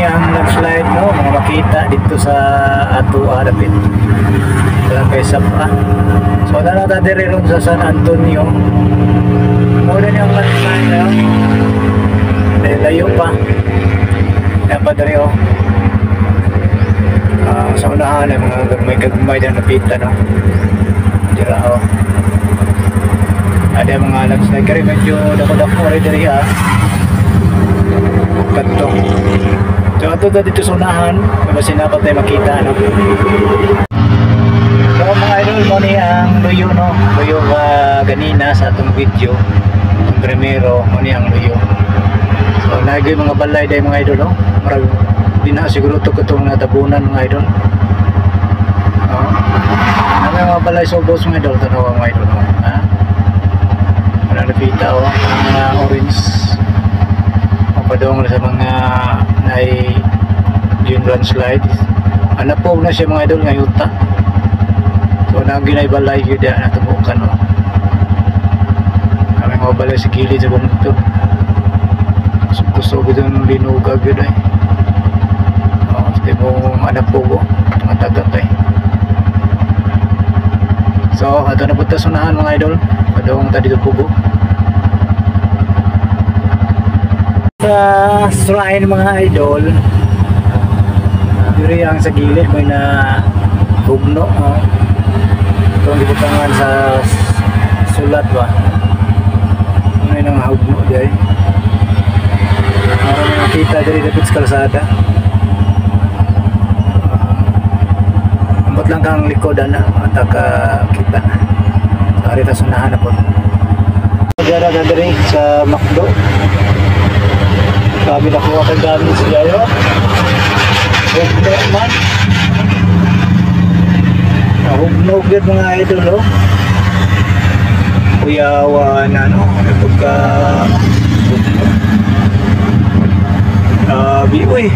ang landslide no, mga makita dito sa ato dapit. Barangay Sapa. So nanata diri ron sa San Antonio. Muna niyang landslide no. Layo pa. Yan pa diri oh. Sa unahan ay mga gagmay na napita no. Dira oh. Ada mga landslide kaya medyo dako-dako rin diri ha. Kanto. So ato dito sa unahan, kasi napat tayo makita no. So mga idol mo ni ang luyo no. Luyo ganina sa atong video. Ang primero mo ni ang luyo. So nagay mga balay day mga idol no. Marag di na siguro to katong natabunan mga idol. May mga balay sobos mga idol tanaw mga idol no. Wala napita o mga orange. Padong sa mga ay yung landslide. Anapog na siya mga idol nga yuta. So nang ginaybalay yun na tumukan no. Kami mga balay sa gilid sa bumito. Kusog yung linugag yun ay. Kasi mong anapog o matagat ay. So ato na punta sunahan mga idol. Padong tadi ito pugo. Sa shrine mga idol, diri ang sa gilid may na hugno ito ang gibutangan sa sulat ba may nang hugno diri para may makita diri dapit sa kalsada. Ambot lang kang likodan na mataka kita sa arita sunahan na po dira diri sa Macdo. Kami nakuha kang gamit siya yun. Hugnog man. Hugnog yun mga idol oh. Kuyawan ano. Pagka hugnog. Grabe uy.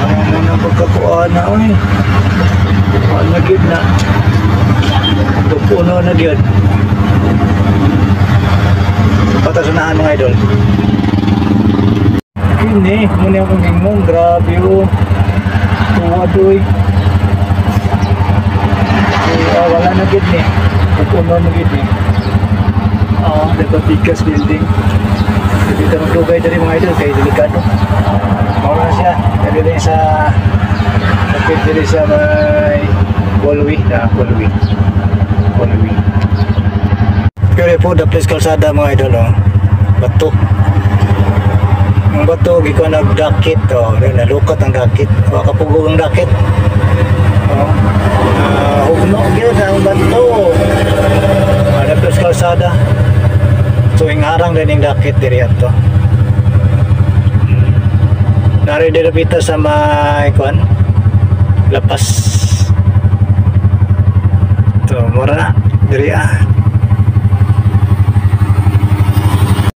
Ano muna pagkakuha na uy. Kuhaan na gid na. Puno na gid. Patasunahan mga idol. Ini, muna akong gingong, grabe o. Tuwadoy. Wala na gid ni. Pupuno na gid ni. Dapatikas building. Dito magdugay dari mga idol, kaya delikado. Mawala na siya. Dali sa kapit dali sa may Bolwi. Bolwi. Pero po, the place kalsada mga idol o. Bato. Ang bato, giko nagdakit nalukot ang dakit wakapugo ang dakit hugno yun ang bato ada plus kalsada so ingharang din yung dakit diri ato nari dirapita sa may lapas